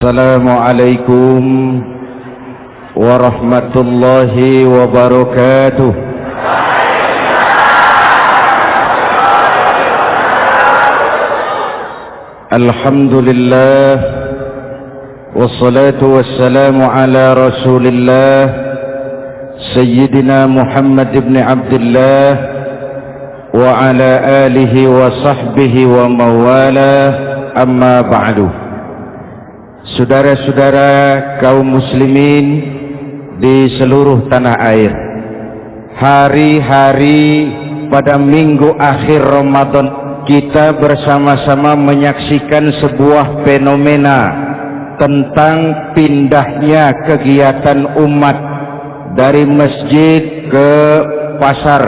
Assalamualaikum warahmatullahi wabarakatuh. Alhamdulillah wassalatu wassalamu ala Rasulillah Sayyidina Muhammad ibn Abdullah wa ala alihi wa sahbihi wa mawala, amma ba'du. Saudara-saudara kaum muslimin di seluruh tanah air, hari-hari pada minggu akhir Ramadan kita bersama-sama menyaksikan sebuah fenomena tentang pindahnya kegiatan umat dari masjid ke pasar,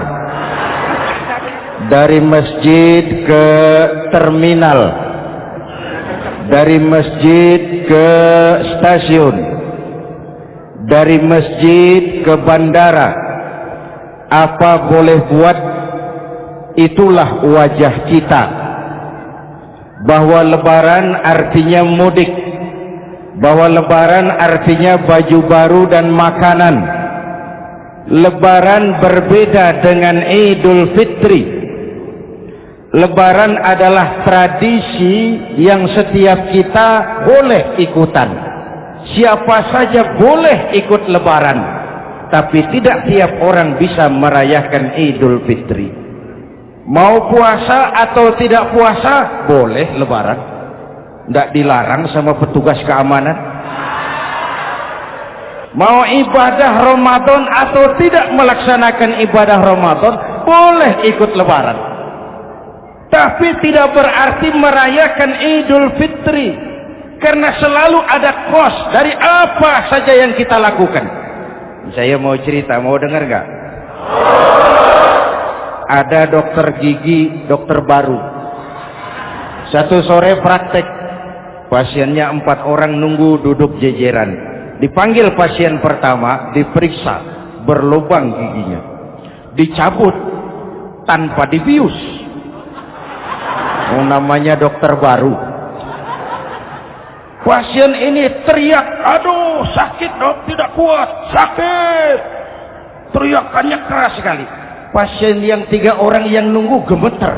dari masjid ke terminal, dari masjid ke stasiun, dari masjid ke bandara. Apa boleh buat, itulah wajah kita. Bahwa lebaran artinya mudik, bahwa lebaran artinya baju baru dan makanan. Lebaran berbeda dengan Idul Fitri. Lebaran adalah tradisi yang setiap kita boleh ikutan. Siapa saja boleh ikut lebaran, tapi tidak tiap orang bisa merayakan Idul Fitri. Mau puasa atau tidak puasa, boleh lebaran. Tidak dilarang sama petugas keamanan. Mau ibadah Ramadan atau tidak melaksanakan ibadah Ramadan, boleh ikut lebaran. Tapi tidak berarti merayakan Idul Fitri, karena selalu ada kos dari apa saja yang kita lakukan. Saya mau cerita, mau dengar nggak? Ada dokter gigi, dokter baru. Satu sore praktek, pasiennya 4 orang nunggu duduk jejeran. Dipanggil pasien pertama, diperiksa, berlubang giginya, dicabut tanpa dibius. Namanya dokter baru. Pasien ini teriak, aduh sakit dok, tidak kuat, sakit. Teriakannya keras sekali. Pasien yang 3 orang yang nunggu gemeter,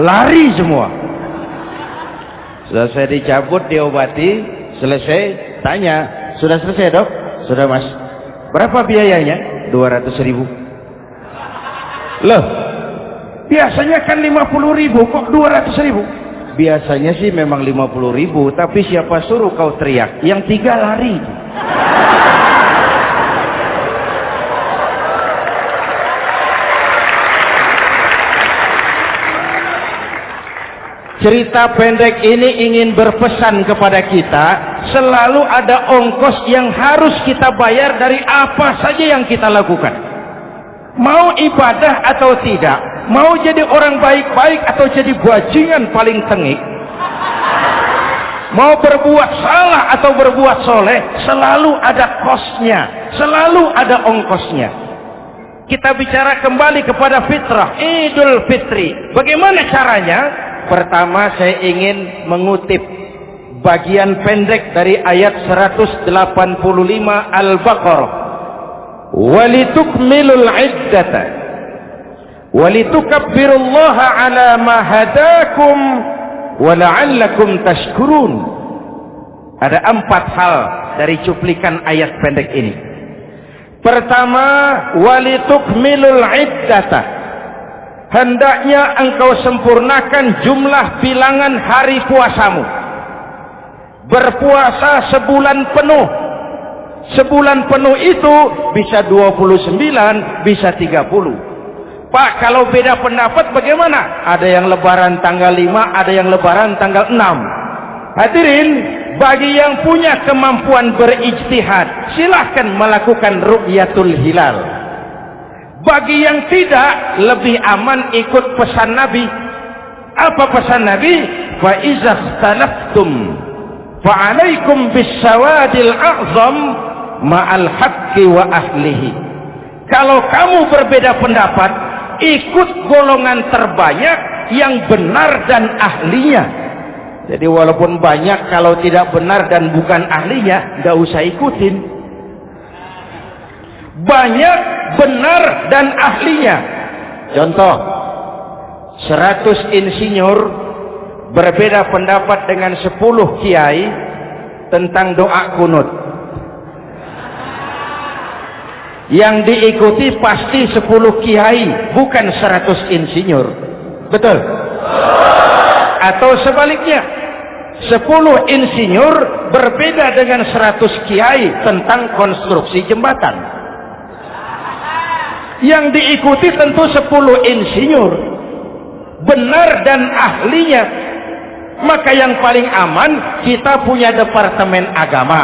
lari semua. Selesai dicabut, diobati, selesai, tanya, sudah selesai dok? Sudah mas. Berapa biayanya? 200.000. Loh, biasanya kan 50.000, kok 200.000? Biasanya sih memang 50.000, tapi siapa suruh kau teriak? Yang 3 lari. Cerita pendek ini ingin berpesan kepada kita, selalu ada ongkos yang harus kita bayar dari apa saja yang kita lakukan. Mau ibadah atau tidak, mau jadi orang baik-baik atau jadi bajingan paling tengik, mau berbuat salah atau berbuat soleh, selalu ada kosnya, selalu ada ongkosnya. Kita bicara kembali kepada fitrah, Idul Fitri. Bagaimana caranya? Pertama, saya ingin mengutip bagian pendek dari ayat 185 Al-Baqarah. Walitukmilul iddata walitukabbirullaha ala ma hadakum wa la'allakum tashkurun. Ada 4 hal dari cuplikan ayat pendek ini. Pertama, walitukmilul iddata, hendaknya engkau sempurnakan jumlah bilangan hari puasamu. Berpuasa sebulan penuh. Sebulan penuh itu bisa 29, bisa 30. Pak, kalau beda pendapat bagaimana? Ada yang lebaran tanggal 5, ada yang lebaran tanggal 6. Hadirin, bagi yang punya kemampuan berijtihad, silahkan melakukan ru'yatul hilal. Bagi yang tidak, lebih aman ikut pesan Nabi. Apa pesan Nabi? Fa iza ikhtalaftum fa 'alaikum bis-sawadil a'zam ma'al haqqi wa ahlihi. Kalau kamu berbeda pendapat, ikut golongan terbanyak yang benar dan ahlinya. Jadi walaupun banyak, kalau tidak benar dan bukan ahlinya, nggak usah ikutin. Banyak benar dan ahlinya. Contoh, 100 insinyur berbeda pendapat dengan 10 kiai tentang doa kunut. Yang diikuti pasti 10 kiai, bukan 100 insinyur. Betul? Atau sebaliknya, 10 insinyur berbeda dengan 100 kiai tentang konstruksi jembatan. Yang diikuti tentu 10 insinyur, benar dan ahlinya. Maka yang paling aman, kita punya Departemen Agama.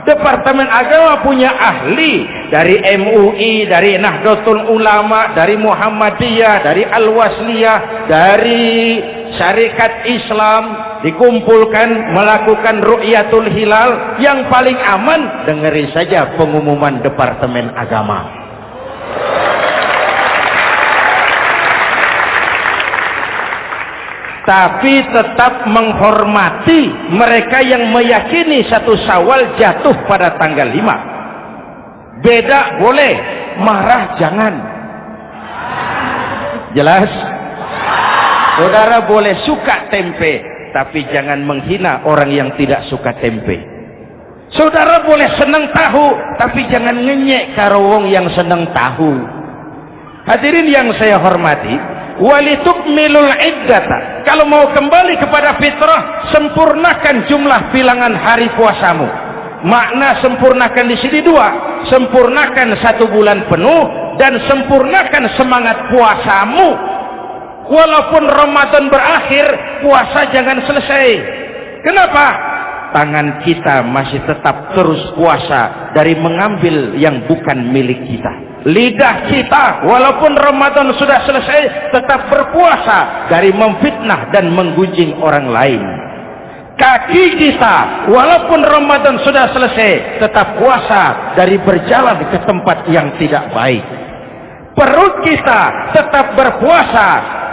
Departemen Agama punya ahli dari MUI, dari Nahdlatul Ulama, dari Muhammadiyah, dari Al-Wasliyah, dari Syarikat Islam, dikumpulkan melakukan ru'yatul hilal. Yang paling aman, dengeri saja pengumuman Departemen Agama. Tapi tetap menghormati mereka yang meyakini 1 Syawal jatuh pada tanggal 5. Beda boleh, marah jangan. Jelas? Saudara boleh suka tempe, tapi jangan menghina orang yang tidak suka tempe. Saudara boleh senang tahu, tapi jangan ngenyek karo wong yang senang tahu. Hadirin yang saya hormati, walitukmilul iddata. Kalau mau kembali kepada fitrah, sempurnakan jumlah bilangan hari puasamu. Makna sempurnakan di sini 2. Sempurnakan 1 bulan penuh dan sempurnakan semangat puasamu. Walaupun Ramadan berakhir, puasa jangan selesai. Kenapa? Tangan kita masih tetap terus puasa dari mengambil yang bukan milik kita. Lidah kita walaupun Ramadan sudah selesai tetap berpuasa dari memfitnah dan menggunjing orang lain. Kaki kita walaupun Ramadan sudah selesai tetap puasa dari berjalan ke tempat yang tidak baik. Perut kita tetap berpuasa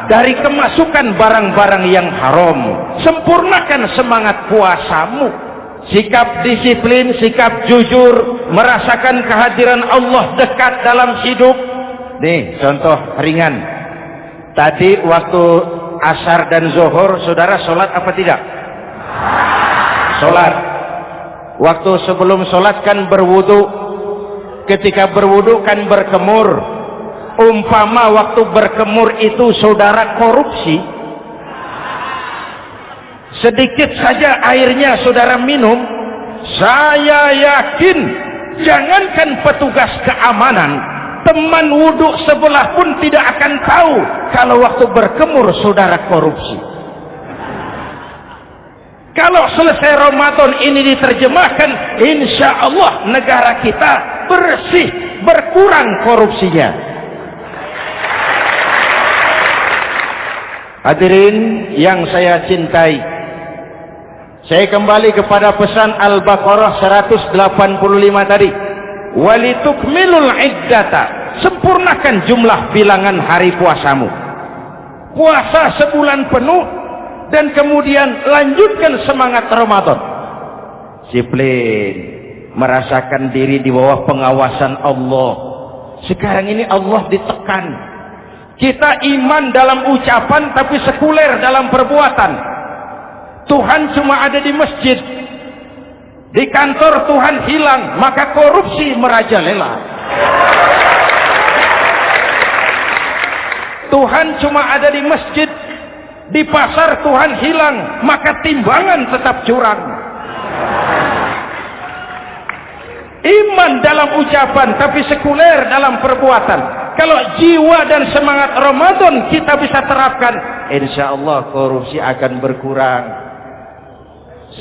dari kemasukan barang-barang yang haram. Sempurnakan semangat puasamu. Sikap disiplin, sikap jujur, merasakan kehadiran Allah dekat dalam hidup. Nih contoh ringan. Tadi waktu asar dan zuhur, saudara sholat apa tidak? Sholat. Waktu sebelum sholat kan berwudu. Ketika berwudu kan berkemur. Umpama waktu berkemur itu saudara korupsi, sedikit saja airnya saudara minum, saya yakin jangankan petugas keamanan, teman wudhu sebelah pun tidak akan tahu kalau waktu berkemur saudara korupsi. Kalau selesai Ramadan ini diterjemahkan, insya Allah negara kita bersih, berkurang korupsinya. Hadirin yang saya cintai, saya kembali kepada pesan Al-Baqarah 185 tadi. Walitukmilul iddata, sempurnakan jumlah bilangan hari puasamu. Puasa sebulan penuh dan kemudian lanjutkan semangat Ramadan. Disiplin, merasakan diri di bawah pengawasan Allah. Sekarang ini Allah ditekan. Kita iman dalam ucapan tapi sekuler dalam perbuatan. Tuhan cuma ada di masjid, di kantor Tuhan hilang, maka korupsi merajalela. Tuhan cuma ada di masjid, di pasar Tuhan hilang, maka timbangan tetap curang. Iman dalam ucapan tapi sekuler dalam perbuatan. Kalau jiwa dan semangat Ramadan kita bisa terapkan, insya Allah korupsi akan berkurang.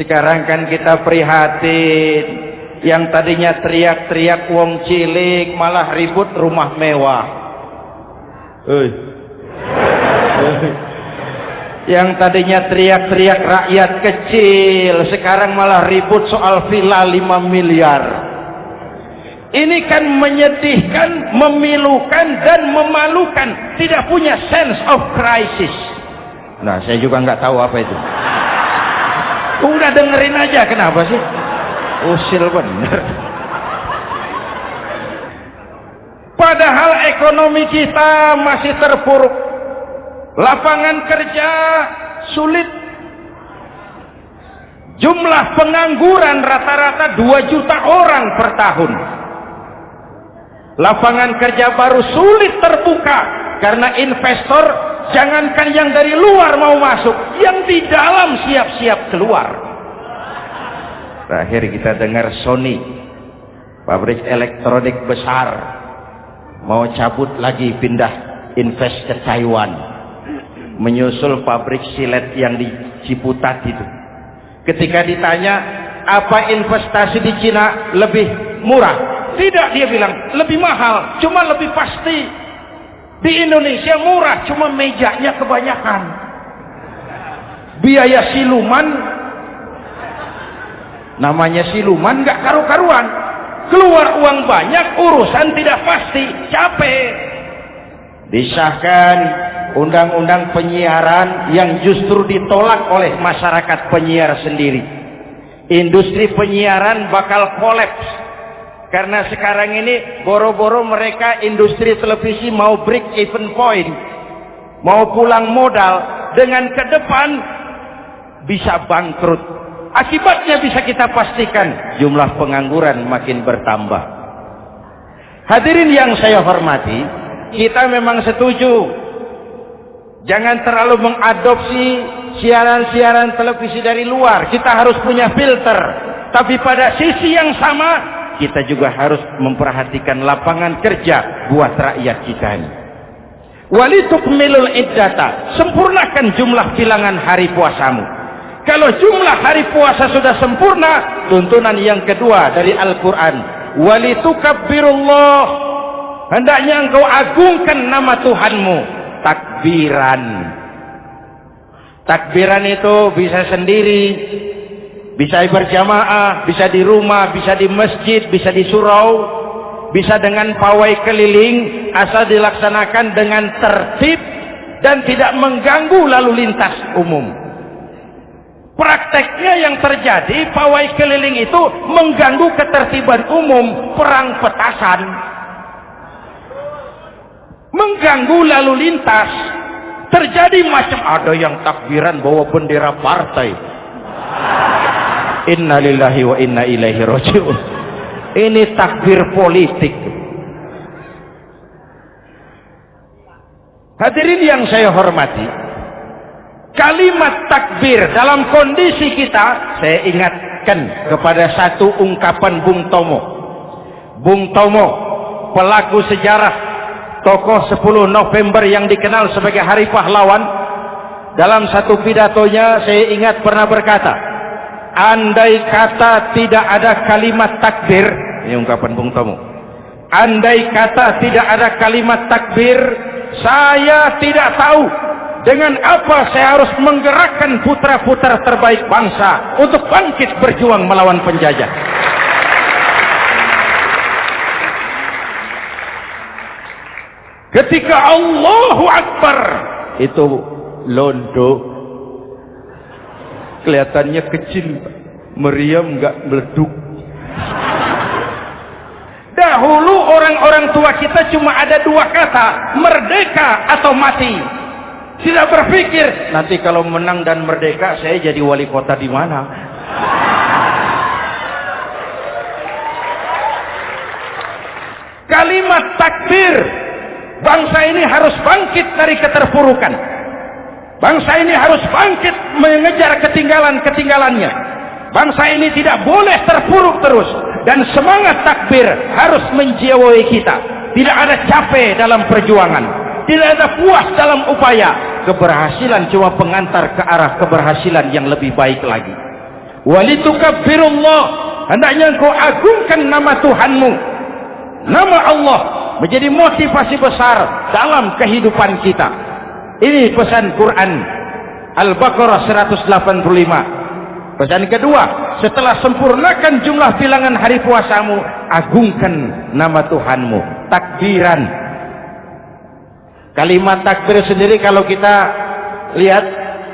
Sekarang kan kita prihatin, yang tadinya teriak-teriak wong cilik malah ribut rumah mewah. Yang tadinya teriak-teriak rakyat kecil, sekarang malah ribut soal villa 5 miliar. Ini kan menyedihkan, memilukan dan memalukan. Tidak punya sense of crisis. Nah, saya juga nggak tahu apa itu. Udah dengerin aja, kenapa sih? Usil bener. Padahal ekonomi kita masih terpuruk. Lapangan kerja sulit. Jumlah pengangguran rata-rata 2 juta orang per tahun. Lapangan kerja baru sulit terbuka karena investor jangankan yang dari luar mau masuk, yang di dalam siap-siap keluar. Terakhir kita dengar Sony, pabrik elektronik besar, mau cabut lagi pindah invest ke Taiwan, menyusul pabrik silet yang di Ciputat itu. Ketika ditanya apa investasi di Cina lebih murah, tidak, dia bilang lebih mahal, cuma lebih pasti. Di Indonesia murah, cuma mejanya kebanyakan. Biaya siluman, namanya siluman nggak karu-karuan. Keluar uang banyak, urusan tidak pasti, capek. Disahkan undang-undang penyiaran yang justru ditolak oleh masyarakat penyiar sendiri. Industri penyiaran bakal kolaps karena sekarang ini boro-boro mereka industri televisi mau break even point, mau pulang modal, dengan ke depan bisa bangkrut. Akibatnya bisa kita pastikan, jumlah pengangguran makin bertambah. Hadirin yang saya hormati, kita memang setuju jangan terlalu mengadopsi siaran-siaran televisi dari luar. Kita harus punya filter. Tapi pada sisi yang sama, kita juga harus memperhatikan lapangan kerja buat rakyat kita ini. Walitukmilul iddata, sempurnakan jumlah bilangan hari puasamu. Kalau jumlah hari puasa sudah sempurna, tuntunan yang kedua dari Al-Quran, walitukabbirullah, hendaknya engkau agungkan nama Tuhanmu. Takbiran. Takbiran itu bisa sendiri, bisa berjamaah, bisa di rumah, bisa di masjid, bisa di surau, bisa dengan pawai keliling, asal dilaksanakan dengan tertib dan tidak mengganggu lalu lintas umum. Prakteknya yang terjadi, pawai keliling itu mengganggu ketertiban umum, perang petasan, mengganggu lalu lintas. Terjadi macam ada yang takbiran bawa bendera partai. Innalillahi wa inna ilaihi raji'un. Ini takbir politik. Hadirin yang saya hormati, kalimat takbir dalam kondisi kita, saya ingatkan kepada satu ungkapan Bung Tomo. Bung Tomo, pelaku sejarah, tokoh 10 November yang dikenal sebagai Hari Pahlawan, dalam satu pidatonya saya ingat pernah berkata, andai kata tidak ada kalimat takbir, ini ungkapan Bung Tomo, andai kata tidak ada kalimat takbir, saya tidak tahu dengan apa saya harus menggerakkan putra-putra terbaik bangsa untuk bangkit berjuang melawan penjajah. Ketika Allahu Akbar, itu londo kelihatannya kecil, meriam nggak meleduk. Dahulu orang-orang tua kita cuma ada 2 kata, merdeka atau mati. Tidak berpikir nanti kalau menang dan merdeka saya jadi wali kota di mana. Kalimat takbir, bangsa ini harus bangkit dari keterpurukan. Bangsa ini harus bangkit mengejar ketinggalan-ketinggalannya. Bangsa ini tidak boleh terpuruk terus. Dan semangat takbir harus menjiwai kita. Tidak ada capek dalam perjuangan. Tidak ada puas dalam upaya. Keberhasilan cuma pengantar ke arah keberhasilan yang lebih baik lagi. Walitukabbirullah, hendaknya engkau agungkan nama Tuhanmu. Nama Allah menjadi motivasi besar dalam kehidupan kita. Ini pesan Quran Al-Baqarah 185. Pesan kedua, setelah sempurnakan jumlah bilangan hari puasamu, agungkan nama Tuhanmu. Takbiran. Kalimat takbir sendiri kalau kita lihat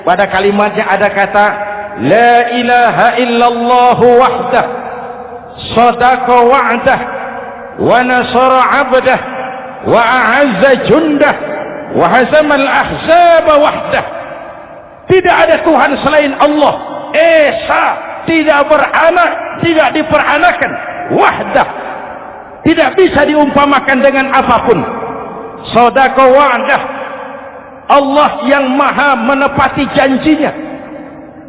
pada kalimatnya ada kata la ilaha illallah wahdah sadaqa wa'dah wa nasara 'abdah wa a'azza jundah wa hazamal ahzaba wahdah. Tidak ada Tuhan selain Allah, esa, tidak beranak, tidak diperanakan, wahdah, tidak bisa diumpamakan dengan apapun. Sadaqa wa'dah, Allah yang maha menepati janjinya.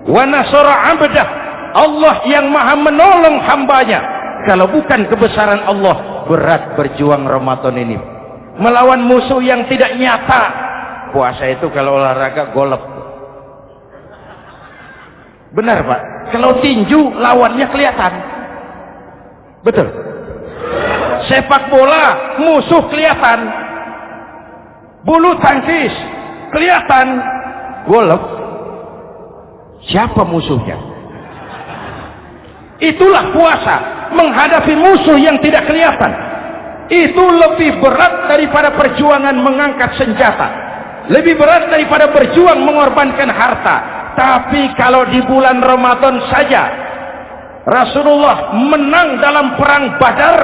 Wa nasara 'abdah, Allah yang maha menolong hambanya. Kalau bukan kebesaran Allah, berat berjuang Ramadan ini melawan musuh yang tidak nyata. Puasa itu kalau olahraga golep. Benar Pak, kalau tinju lawannya kelihatan. Betul. Sepak bola musuh kelihatan. Bulu tangkis kelihatan. Golf siapa musuhnya? Itulah puasa, menghadapi musuh yang tidak kelihatan. Itu lebih berat daripada perjuangan mengangkat senjata, lebih berat daripada berjuang mengorbankan harta. Tapi kalau di bulan Ramadan saja Rasulullah menang dalam perang Badar,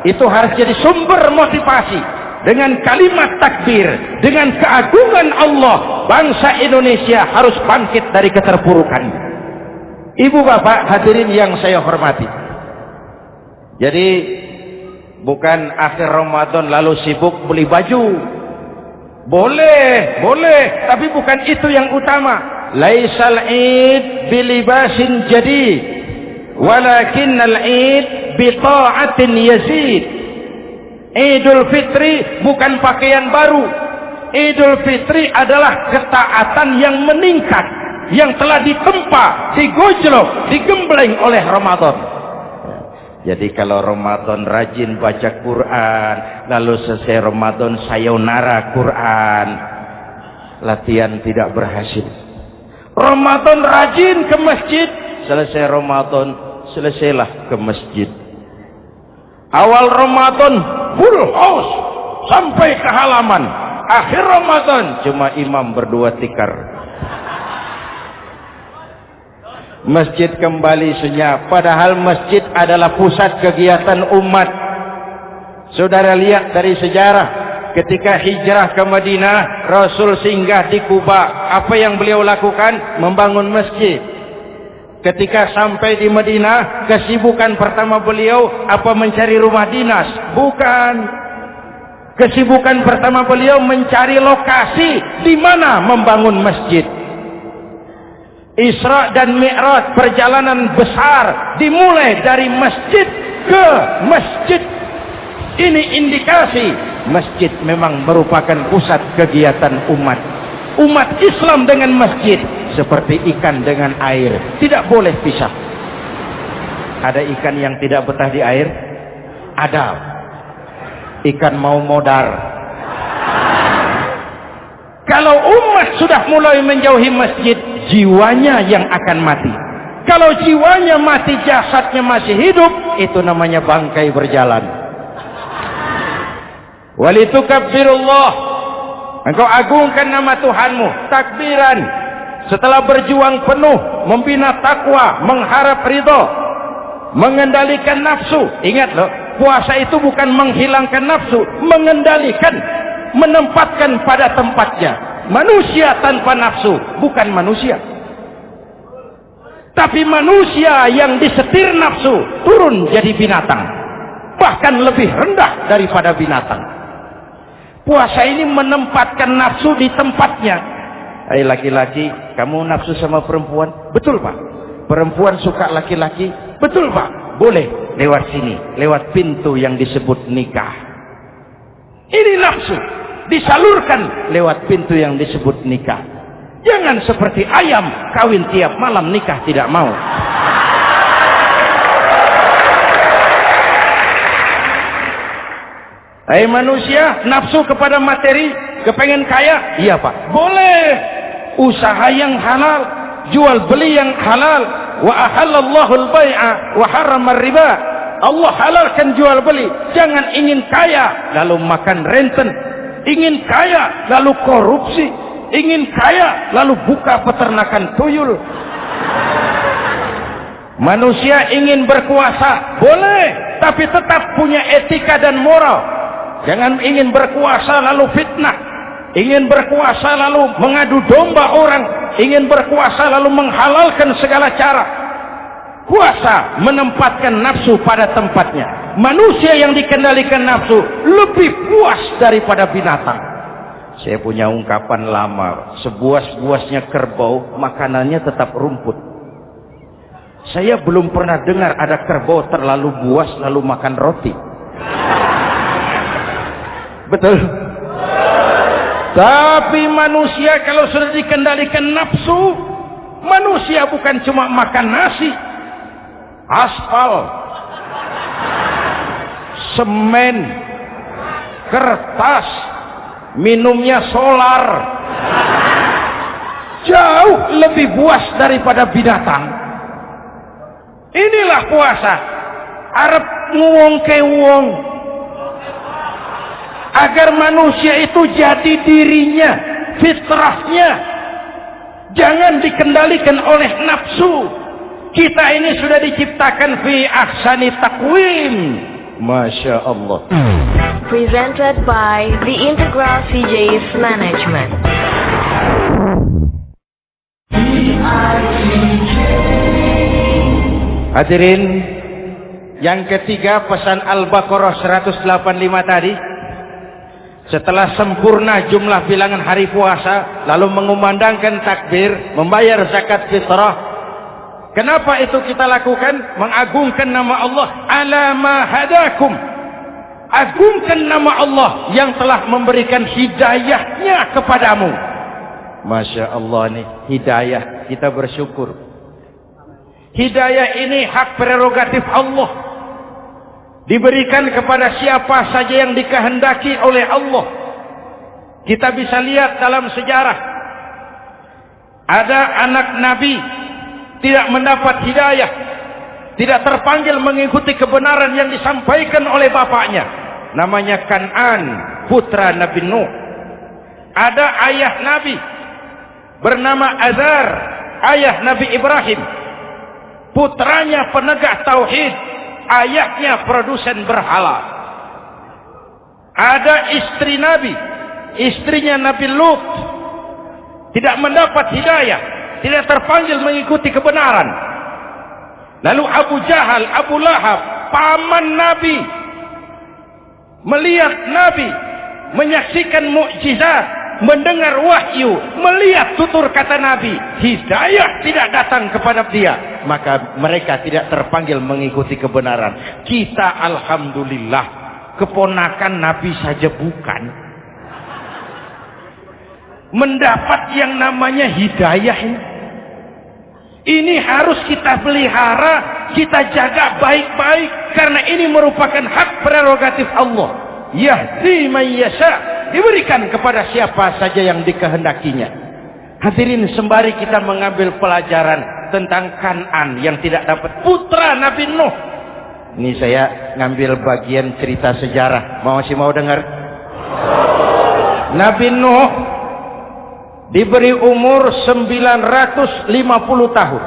itu harus jadi sumber motivasi. Dengan kalimat takbir, dengan keagungan Allah, bangsa Indonesia harus bangkit dari keterpurukan. Ibu bapak hadirin yang saya hormati, jadi bukan akhir Ramadan lalu sibuk beli baju. Boleh, tapi bukan itu yang utama. Laisal id bilibasin jadid, walakinnal id bita'atin yazid. Idul Fitri bukan pakaian baru. Idul Fitri adalah ketaatan yang meningkat, yang telah ditempa, digojlok, digembleng oleh Ramadan. Jadi kalau Ramadan rajin baca Quran, lalu selesai Ramadan sayonara Quran, latihan tidak berhasil. Ramadan rajin ke masjid, selesai Ramadan selesailah ke masjid. Awal Ramadan full house sampai ke halaman, akhir Ramadan cuma imam berdua tikar. Masjid kembali senyap, padahal masjid adalah pusat kegiatan umat. Saudara lihat dari sejarah, ketika hijrah ke Madinah, Rasul singgah di Kuba. Apa yang beliau lakukan? Membangun masjid. Ketika sampai di Madinah, kesibukan pertama beliau apa? Mencari rumah dinas? Bukan. Kesibukan pertama beliau mencari lokasi di mana membangun masjid. Isra dan Mi'raj, perjalanan besar dimulai dari masjid ke masjid. Ini indikasi masjid memang merupakan pusat kegiatan umat. Umat Islam dengan masjid seperti ikan dengan air, tidak boleh pisah. Ada ikan yang tidak betah di air? Ada. Ikan mau modar. Kalau umat sudah mulai menjauhi masjid, jiwanya yang akan mati. Kalau jiwanya mati, jasadnya masih hidup, itu namanya bangkai berjalan. Walitukabbirullah, engkau agungkan nama Tuhanmu, takbiran. Setelah berjuang penuh membina takwa, mengharap ridho, mengendalikan nafsu. Ingat loh, puasa itu bukan menghilangkan nafsu, mengendalikan, menempatkan pada tempatnya. Manusia tanpa nafsu bukan manusia, tapi manusia yang disetir nafsu turun jadi binatang, bahkan lebih rendah daripada binatang. Puasa ini menempatkan nafsu di tempatnya. Hai laki-laki, kamu nafsu sama perempuan? Betul Pak. Perempuan suka laki-laki? Betul Pak. Boleh lewat sini, lewat pintu yang disebut nikah. Ini nafsu disalurkan lewat pintu yang disebut nikah. Jangan seperti ayam kawin tiap malam, nikah tidak mau. Hai manusia, nafsu kepada materi, kepengen kaya? Iya Pak, boleh. Usaha yang halal, jual beli yang halal. Wa ahallallahu al-bai'a wa harrama riba. Allah halalkan jual beli. Jangan ingin kaya lalu makan renten, ingin kaya lalu korupsi, ingin kaya lalu buka peternakan tuyul. Manusia ingin berkuasa, boleh, tapi tetap punya etika dan moral. Jangan ingin berkuasa lalu fitnah, ingin berkuasa lalu mengadu domba orang, ingin berkuasa lalu menghalalkan segala cara. Kuasa menempatkan nafsu pada tempatnya. Manusia yang dikendalikan nafsu lebih puas daripada binatang. Saya punya ungkapan lama, sebuas-buasnya kerbau, makanannya tetap rumput. Saya belum pernah dengar ada kerbau terlalu buas lalu makan roti. Betul? Tapi manusia kalau sudah dikendalikan nafsu, manusia bukan cuma makan nasi, aspal, semen, kertas, minumnya solar, jauh lebih buas daripada binatang. Inilah puasa. Arep nguwong ke wong, agar manusia itu jadi dirinya, fitrahnya, jangan dikendalikan oleh nafsu. Kita ini sudah diciptakan fi ahsani taqwim. Masya Allah. Presented by the Integral CJ's Management. Hadirin, yang ketiga pesan Al-Baqarah 185 tadi. Setelah sempurna jumlah bilangan hari puasa, lalu mengumandangkan takbir, membayar zakat fitrah. Kenapa itu kita lakukan? Mengagungkan nama Allah. Ala ma hadakum. Agungkan nama Allah yang telah memberikan hidayahnya kepadamu. Masya Allah nih, hidayah. Kita bersyukur. Hidayah ini hak prerogatif Allah. Diberikan kepada siapa saja yang dikehendaki oleh Allah. Kita bisa lihat dalam sejarah. Ada anak Nabi tidak mendapat hidayah, tidak terpanggil mengikuti kebenaran yang disampaikan oleh bapaknya. Namanya Kan'an, putra Nabi Nuh. Ada ayah Nabi bernama Azar, ayah Nabi Ibrahim. Putranya penegak tauhid, ayahnya produsen berhala. Ada istri Nabi, istrinya Nabi Lut, tidak mendapat hidayah, tidak terpanggil mengikuti kebenaran. Lalu Abu Jahal, Abu Lahab, paman Nabi, melihat Nabi, menyaksikan mukjizat, mendengar wahyu, melihat tutur kata Nabi, hidayah tidak datang kepada dia, maka mereka tidak terpanggil mengikuti kebenaran. Kita alhamdulillah keponakan Nabi saja bukan, mendapat yang namanya hidayah ini harus kita pelihara, kita jaga baik-baik, karena ini merupakan hak prerogatif Allah. Yahdi man yasha, diberikan kepada siapa saja yang dikehendakinya. Hadirin, sembari kita mengambil pelajaran tentang Kan'an yang tidak dapat, putra Nabi Nuh. Ini saya ngambil bagian cerita sejarah. Masih mau dengar? Nabi Nuh diberi umur 950 tahun.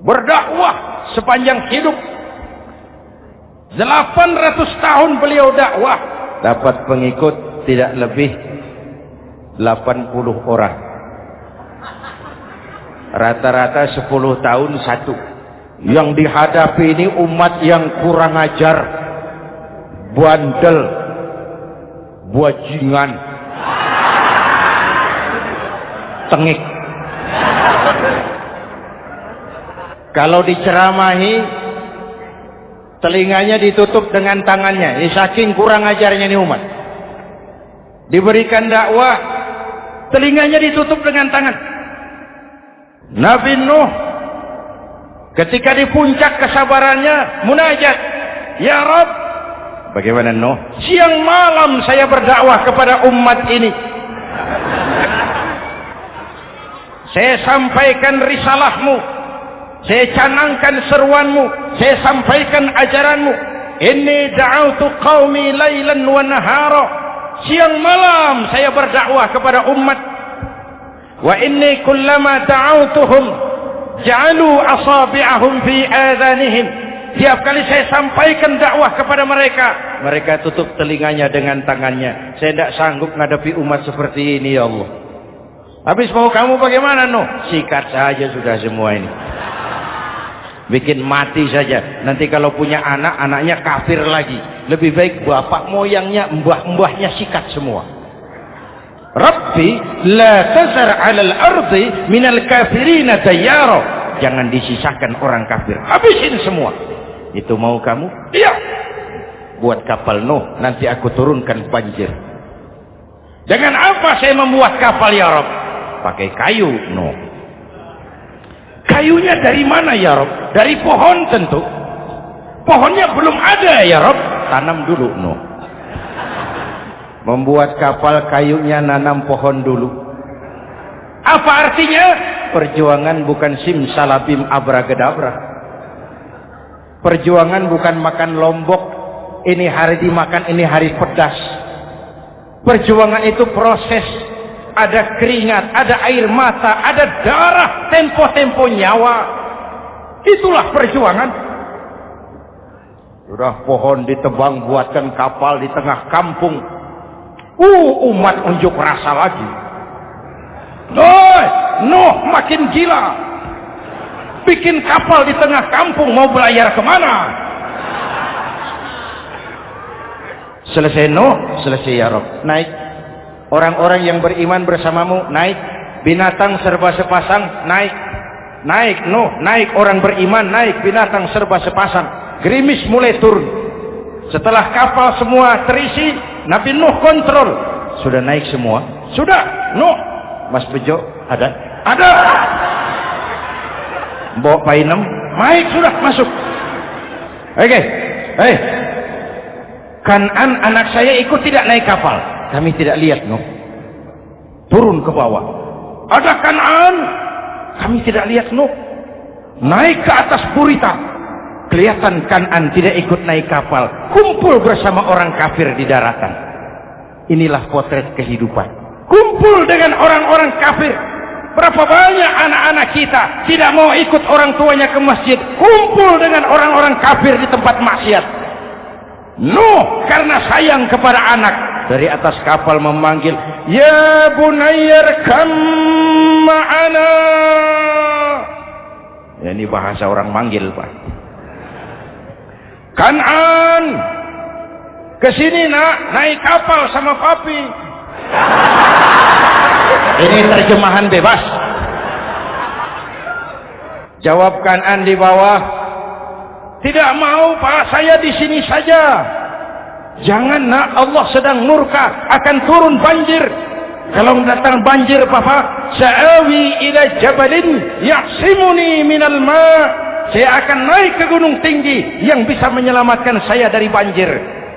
Berdakwah sepanjang hidup. 800 tahun beliau dakwah. Dapat pengikut tidak lebih 80 orang. Rata-rata 10 tahun satu. Yang dihadapi ini umat yang kurang ajar, bandel, bajingan, tengik. Kalau diceramahi, telinganya ditutup dengan tangannya. Ini saking kurang ajarnya ini umat. Diberikan dakwah, telinganya ditutup dengan tangan. Nabi Nuh ketika di puncak kesabarannya munajat, ya Rabb, bagaimana Nuh? Siang malam saya berdakwah kepada umat ini. Saya sampaikan risalahmu, saya canangkan seruanmu, saya sampaikan ajaranmu. Inni da'autu qaumi lailan wa nahara. Siang malam saya berdakwah kepada umat. Wa inni kullama da'autuhum ja'alu asabi'ahum fi adhanihim. Tiap kali saya sampaikan dakwah kepada mereka, mereka tutup telinganya dengan tangannya. Saya tidak sanggup menghadapi umat seperti ini, ya Allah. Habis mau kamu bagaimana, no? Sikat saja sudah semua ini. Bikin mati saja. Nanti kalau punya anak, anaknya kafir lagi. Lebih baik bapak moyangnya, mbah-mbahnya sikat semua. Rabbi la tazar 'alal ardi minal kafirina dayyara. Jangan disisakan orang kafir. Habisin semua. Itu mau kamu? Iya. Buat kapal Nuh, nanti aku turunkan banjir. Dengan apa saya membuat kapal, ya Rabb? Pakai kayu, Nuh. Kayunya dari mana, ya Rabb? Dari pohon tentu. Pohonnya belum ada, ya Rabb. Tanam dulu, Nuh. Membuat kapal, kayunya nanam pohon dulu. Apa artinya? Perjuangan bukan simsalabim abragedabra. Perjuangan bukan makan lombok, ini hari dimakan, ini hari pedas. Perjuangan itu proses, ada keringat, ada air mata, ada darah, tempo-tempo nyawa. Itulah perjuangan. Sudah pohon ditebang, buatkan kapal di tengah kampung. Umat unjuk rasa lagi. Nuh makin gila. Bikin kapal di tengah kampung, mau belayar kemana? Selesai Nuh, selesai ya Rabb. Naik. Orang-orang yang beriman bersamamu, naik. Binatang serba sepasang, naik. Naik Nuh, naik. Orang beriman, naik. Binatang serba sepasang. Gerimis mulai turun. Setelah kapal semua terisi, Nabi Nuh kontrol. Sudah naik semua? Sudah. Nuh. Mas Bejo, ada? Ada. Mbok Painem, naik sudah, masuk. Oke. Hei. Kan'an anak saya ikut tidak naik kapal. Kami tidak lihat, Nuh. Turun ke bawah. Ada Kan'an. Kami tidak lihat, Nuh. Naik ke atas Burita. Kelihatan Kan'an tidak ikut naik kapal. Kumpul bersama orang kafir di daratan. Inilah potret kehidupan. Kumpul dengan orang-orang kafir. Berapa banyak anak-anak kita tidak mau ikut orang tuanya ke masjid, kumpul dengan orang-orang kafir di tempat maksiat. Nuh karena sayang kepada anak, dari atas kapal memanggil, ya bunayyar kam ma'ana. Ya, ini bahasa orang manggil, Pak. Kan'an, kesini nak, naik kapal sama papi. Ini terjemahan bebas. Jawab Kan'an di bawah, tidak mau Pak, saya di sini saja. Jangan nak, Allah sedang murka, akan turun banjir. Kalau datang banjir Papa, sa'awi ila jabalin ya'simuni minal ma'. Saya akan naik ke gunung tinggi yang bisa menyelamatkan saya dari banjir.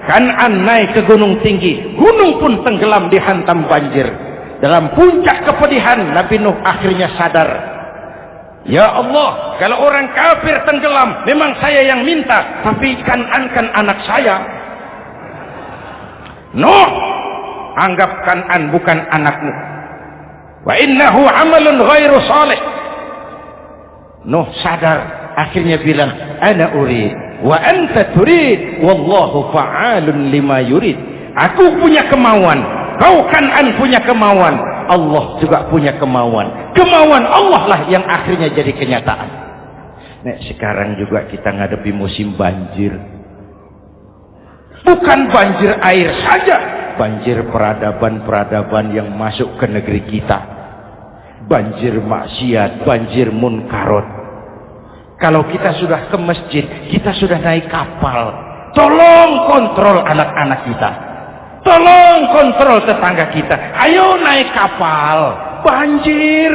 Kan'an naik ke gunung tinggi, gunung pun tenggelam dihantam banjir. Dalam puncak kepedihan, Nabi Nuh akhirnya sadar. Ya Allah, kalau orang kafir tenggelam, memang saya yang minta, tapi Kan'an kan anak saya. Nuh, anggap Kan'an bukan anakmu. Wa innahu amalun ghairu salih. Nuh sadar, akhirnya bilang, ana urid wa anta turid wallahu fa'alun lima yurid. Aku punya kemauan, kau Kan'an punya kemauan, Allah juga punya kemauan. Kemauan Allah lah yang akhirnya jadi kenyataan. Nah, sekarang juga kita ngadepi musim banjir. Bukan banjir air saja, banjir peradaban-peradaban yang masuk ke negeri kita. Banjir maksiat, banjir munkarot. Kalau kita sudah ke masjid, kita sudah naik kapal. Tolong kontrol anak-anak kita. Tolong kontrol tetangga kita. Ayo naik kapal. Banjir.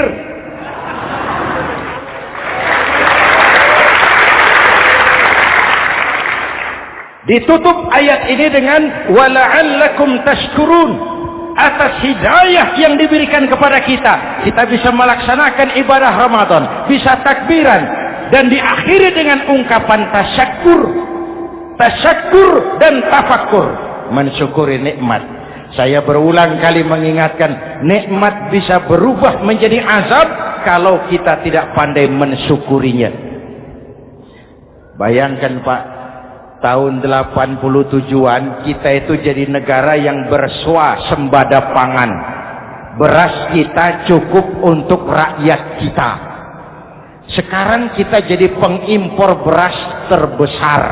Ditutup ayat ini dengan wala'allakum tashkurun. Atas hidayah yang diberikan kepada kita, kita bisa melaksanakan ibadah Ramadan, bisa takbiran, dan diakhiri dengan ungkapan tasyakkur. Tasyakkur dan tafakkur, mensyukuri nikmat. Saya berulang kali mengingatkan, nikmat bisa berubah menjadi azab kalau kita tidak pandai mensyukurinya. Bayangkan Pak, tahun 87-an kita itu jadi negara yang berswasembada pangan. Beras kita cukup untuk rakyat kita. Sekarang kita jadi pengimpor beras terbesar.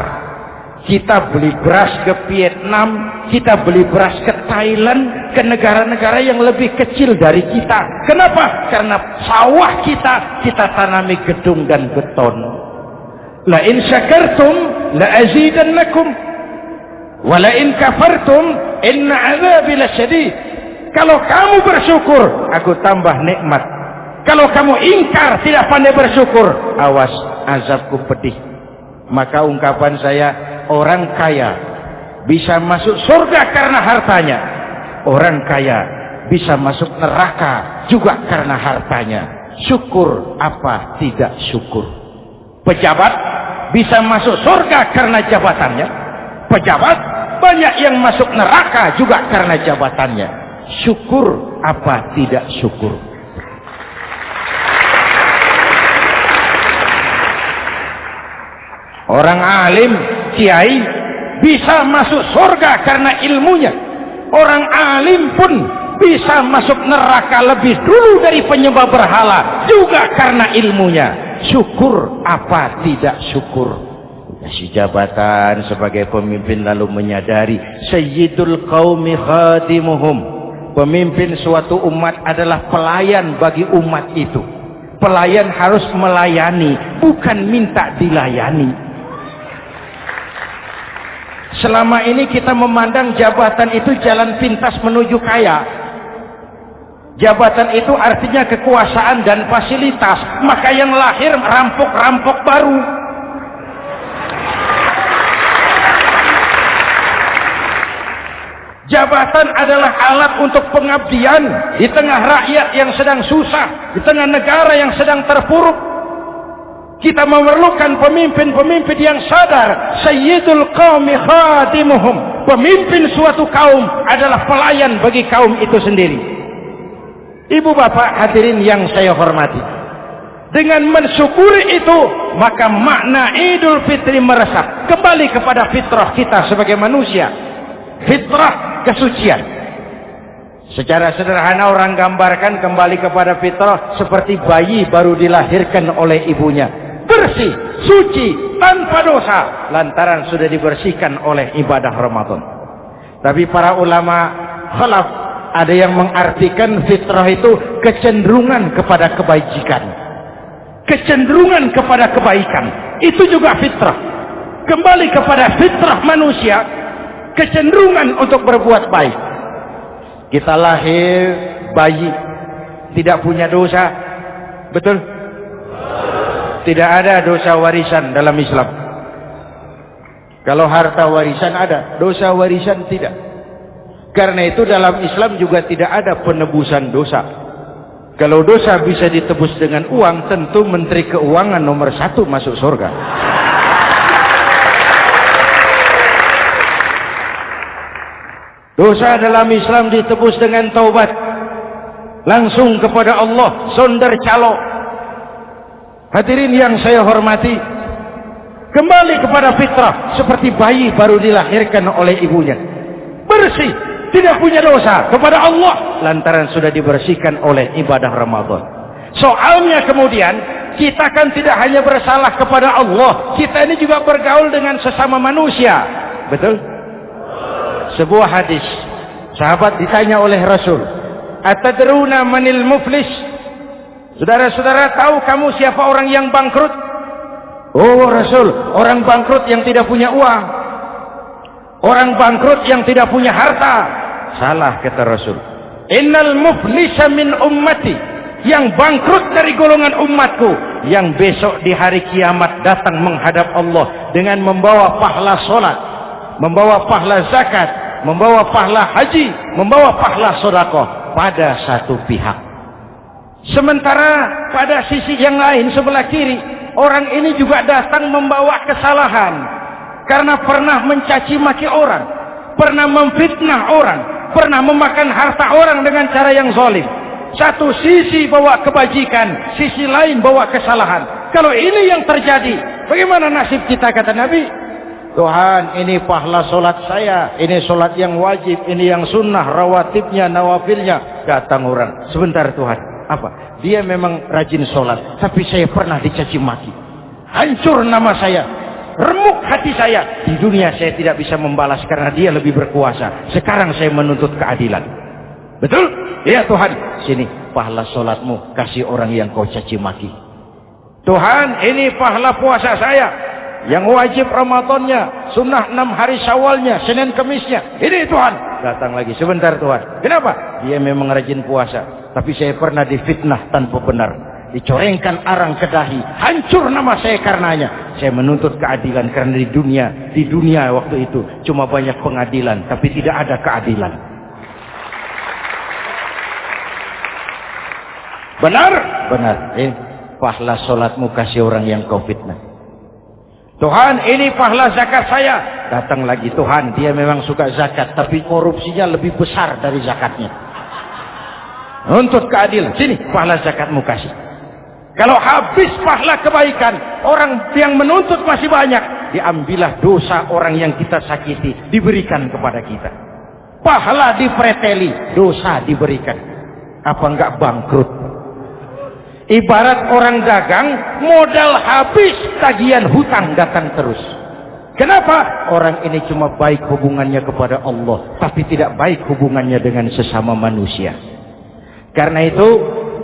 Kita beli beras ke Vietnam, kita beli beras ke Thailand, ke negara-negara yang lebih kecil dari kita. Kenapa? Karena sawah kita tanami gedung dan beton. La in syakartum la azidannakum wa la in kafartum inna azabi lasyadid. Kalau kamu bersyukur, aku tambah nikmat. Kalau kamu ingkar, tidak pandai bersyukur, awas, azabku pedih. Maka ungkapan saya, orang kaya bisa masuk surga karena hartanya. Orang kaya bisa masuk neraka juga karena hartanya. Syukur apa tidak syukur? Pejabat bisa masuk surga karena jabatannya. Pejabat banyak yang masuk neraka juga karena jabatannya. Syukur apa tidak syukur? Orang alim, kiai bisa masuk surga karena ilmunya. Orang alim pun bisa masuk neraka lebih dulu dari penyembah berhala juga karena ilmunya. Syukur apa tidak syukur? Kasih jabatan sebagai pemimpin lalu menyadari sayyidul qaumi khadimuhum. Pemimpin suatu umat adalah pelayan bagi umat itu. Pelayan harus melayani, bukan minta dilayani. Selama ini kita memandang jabatan itu jalan pintas menuju kaya. Jabatan itu artinya kekuasaan dan fasilitas. Maka yang lahir rampok-rampok baru. Jabatan adalah alat untuk pengabdian di tengah rakyat yang sedang susah, di tengah negara yang sedang terpuruk. Kita memerlukan pemimpin-pemimpin yang sadar sayyidul qaumi khadimuhum. Pemimpin suatu kaum adalah pelayan bagi kaum itu sendiri. Ibu bapak hadirin yang saya hormati, dengan mensyukuri itu maka makna Idul Fitri meresap kembali kepada fitrah kita sebagai manusia. Fitrah kesucian. Secara sederhana orang gambarkan kembali kepada fitrah seperti bayi baru dilahirkan oleh ibunya. Bersih, suci, tanpa dosa, lantaran sudah dibersihkan oleh ibadah Ramadan. Tapi para ulama khalaf ada yang mengartikan fitrah itu kecenderungan kepada kebajikan. Kecenderungan kepada kebaikan, itu juga fitrah. Kembali kepada fitrah manusia, kecenderungan untuk berbuat baik. Kita lahir bayi, tidak punya dosa, betul? Tidak ada dosa warisan dalam Islam. Kalau harta warisan ada, dosa warisan tidak. Karena itu dalam Islam juga tidak ada penebusan dosa. Kalau dosa bisa ditebus dengan uang, tentu Menteri Keuangan nomor 1 masuk surga. Dosa dalam Islam ditebus dengan taubat, langsung kepada Allah, sonder calo. Hadirin yang saya hormati, kembali kepada fitrah seperti bayi baru dilahirkan oleh ibunya. Bersih, tidak punya dosa kepada Allah lantaran sudah dibersihkan oleh ibadah Ramadan. Soalnya kemudian kita kan tidak hanya bersalah kepada Allah, kita ini juga bergaul dengan sesama manusia. Betul? Sebuah hadis, sahabat ditanya oleh Rasul, "Atadruna manil muflis?" Saudara-saudara, tahu kamu siapa orang yang bangkrut? Oh Rasul, orang bangkrut yang tidak punya uang, orang bangkrut yang tidak punya harta. Salah, kata Rasul. Innal muflisa min ummati, yang bangkrut dari golongan umatku, yang besok di hari kiamat datang menghadap Allah dengan membawa pahala solat, membawa pahala zakat, membawa pahala haji, membawa pahala sedekah pada satu pihak. Sementara pada sisi yang lain sebelah kiri, orang ini juga datang membawa kesalahan karena pernah mencaci maki orang, pernah memfitnah orang, pernah memakan harta orang dengan cara yang zalim. Satu sisi bawa kebajikan, sisi lain bawa kesalahan. Kalau ini yang terjadi, bagaimana nasib kita, kata Nabi? Tuhan, ini pahala solat saya, ini solat yang wajib, ini yang sunnah, rawatibnya, nawafilnya. Datang orang, sebentar Tuhan, apa? Dia memang rajin solat, tapi saya pernah dicaci maki. Hancur nama saya, remuk hati saya. Di dunia saya tidak bisa membalas karena dia lebih berkuasa. Sekarang saya menuntut keadilan. Betul? Ya Tuhan, sini pahala solatmu, kasih orang yang kau caci maki. Tuhan, ini pahala puasa saya, yang wajib Ramadannya, sunnah 6 hari Syawalnya, Senin Kemisnya. Ini Tuhan. Datang lagi, sebentar Tuhan. Kenapa? Dia memang rajin puasa, tapi saya pernah difitnah tanpa benar, dicorengkan arang ke dahi, hancur nama saya karenanya. Saya menuntut keadilan karena di dunia waktu itu cuma banyak pengadilan, tapi tidak ada keadilan. Benar? Benar. Pahala solatmu kasih orang yang kau fitnah. Tuhan, ini pahala zakat saya. Datang lagi, Tuhan, dia memang suka zakat, tapi korupsinya lebih besar dari zakatnya. Untuk keadilan, sini pahala zakatmu kasih. Kalau habis pahala kebaikan, orang yang menuntut masih banyak, diambillah dosa orang yang kita sakiti, diberikan kepada kita. Pahala dipreteli, dosa diberikan. Apa enggak bangkrut? Ibarat orang dagang, modal habis, tagihan hutang datang terus. Kenapa? Orang ini cuma baik hubungannya kepada Allah, tapi tidak baik hubungannya dengan sesama manusia. Karena itu,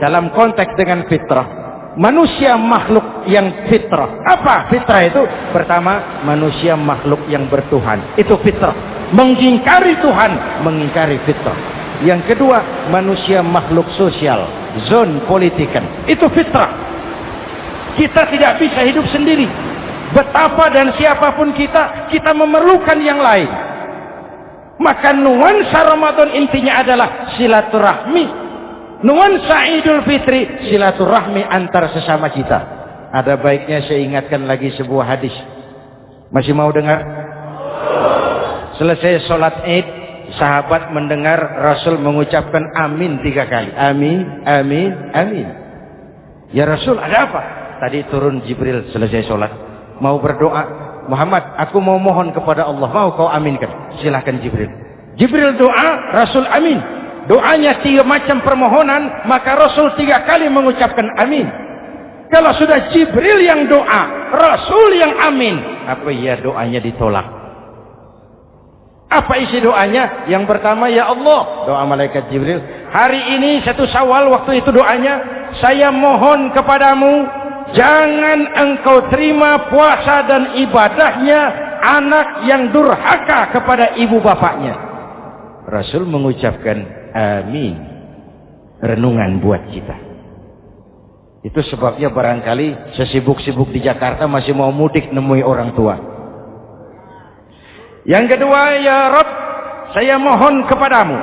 dalam konteks dengan fitrah, manusia makhluk yang fitrah. Apa fitrah itu? Pertama, manusia makhluk yang bertuhan. Itu fitrah. Mengingkari Tuhan, mengingkari fitrah. Yang kedua, manusia makhluk sosial, zon politikan. Itu fitrah. Kita tidak bisa hidup sendiri. Betapa dan siapapun kita memerlukan yang lain. Maka nuansa Ramadan intinya adalah silaturahmi. Nuansa Idul Fitri silaturahmi antar sesama kita. Ada baiknya saya ingatkan lagi sebuah hadis. Masih mau dengar? Selesai sholat Id, sahabat mendengar Rasul mengucapkan amin 3 kali. Amin, amin, amin. Ya Rasul, ada apa? Tadi turun Jibril selesai sholat, mau berdoa. Muhammad, aku mau mohon kepada Allah, mau kau aminkan? Silahkan Jibril. Jibril doa, Rasul amin. Doanya 3 macam permohonan, maka Rasul 3 kali mengucapkan amin. Kalau sudah Jibril yang doa, Rasul yang amin, apa ya doanya ditolak? Apa isi doanya? Yang pertama, ya Allah, doa malaikat Jibril, hari ini 1 Syawal, waktu itu doanya, saya mohon kepadamu, jangan engkau terima puasa dan ibadahnya anak yang durhaka kepada ibu bapaknya. Rasul mengucapkan amin. Renungan buat kita. Itu sebabnya barangkali sesibuk-sibuk di Jakarta masih mau mudik nemui orang tua. Yang kedua, ya Rabb, saya mohon kepadamu,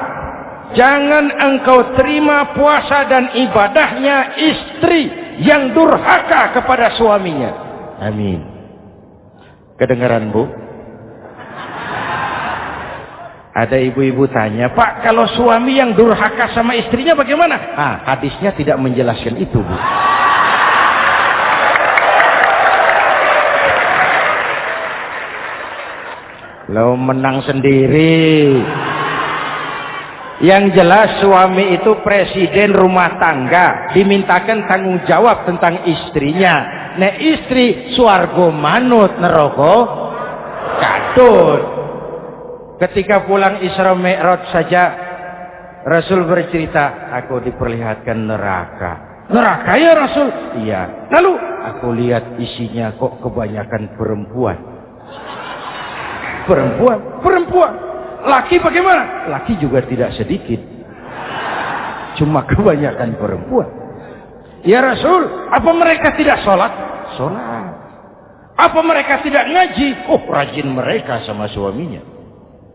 jangan engkau terima puasa dan ibadahnya istri yang durhaka kepada suaminya. Amin. Kedengaran, Bu? Ada ibu-ibu tanya, Pak, kalau suami yang durhaka sama istrinya bagaimana? Hadisnya tidak menjelaskan itu, Bu. Lo menang sendiri. Yang jelas suami itu presiden rumah tangga, dimintakan tanggung jawab tentang istrinya. Nah, istri swargo manut neraka katut. Ketika pulang Isra Mi'raj saja Rasul bercerita, aku diperlihatkan neraka. Neraka ya Rasul? Iya. Lalu aku lihat isinya kok kebanyakan perempuan. Perempuan. Laki bagaimana? Laki juga tidak sedikit. Cuma kebanyakan perempuan. Ya Rasul, apa mereka tidak sholat? Sholat. Apa mereka tidak ngaji? Oh, rajin mereka sama suaminya.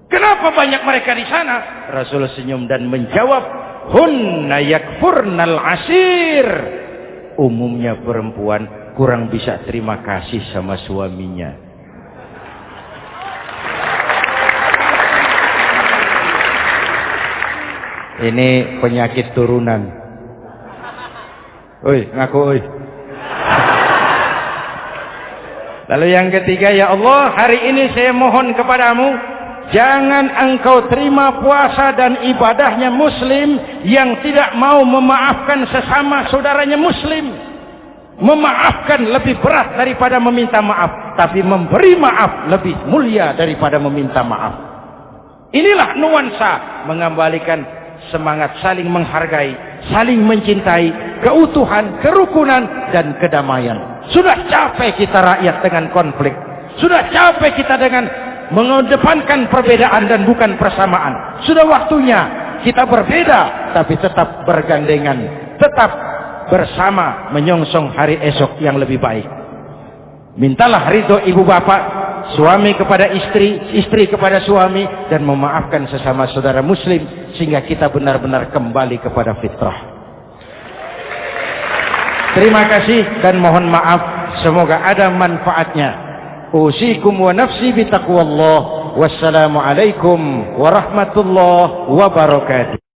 Kenapa banyak mereka di sana? Rasul senyum dan menjawab, hunna yakfurnal asir. Umumnya perempuan kurang bisa terima kasih sama suaminya. Ini penyakit turunan. Oi, ngaku oi. Lalu yang ketiga, ya Allah, hari ini saya mohon kepadamu, jangan engkau terima puasa dan ibadahnya muslim yang tidak mau memaafkan sesama saudaranya muslim. Memaafkan lebih berat daripada meminta maaf, tapi memberi maaf lebih mulia daripada meminta maaf. Inilah nuansa mengembalikan semangat saling menghargai, saling mencintai, keutuhan, kerukunan, dan kedamaian. Sudah capek kita rakyat dengan konflik. Sudah capek kita dengan mengedepankan perbedaan dan bukan persamaan. Sudah waktunya kita berbeda tapi tetap bergandengan, tetap bersama menyongsong hari esok yang lebih baik. Mintalah ridho ibu bapak, suami kepada istri, istri kepada suami, dan memaafkan sesama saudara muslim sehingga kita benar-benar kembali kepada fitrah. Terima kasih dan mohon maaf, semoga ada manfaatnya. Usikum wa nafsi bitaqwallah. Wassalamualaikum warahmatullahi wabarakatuh.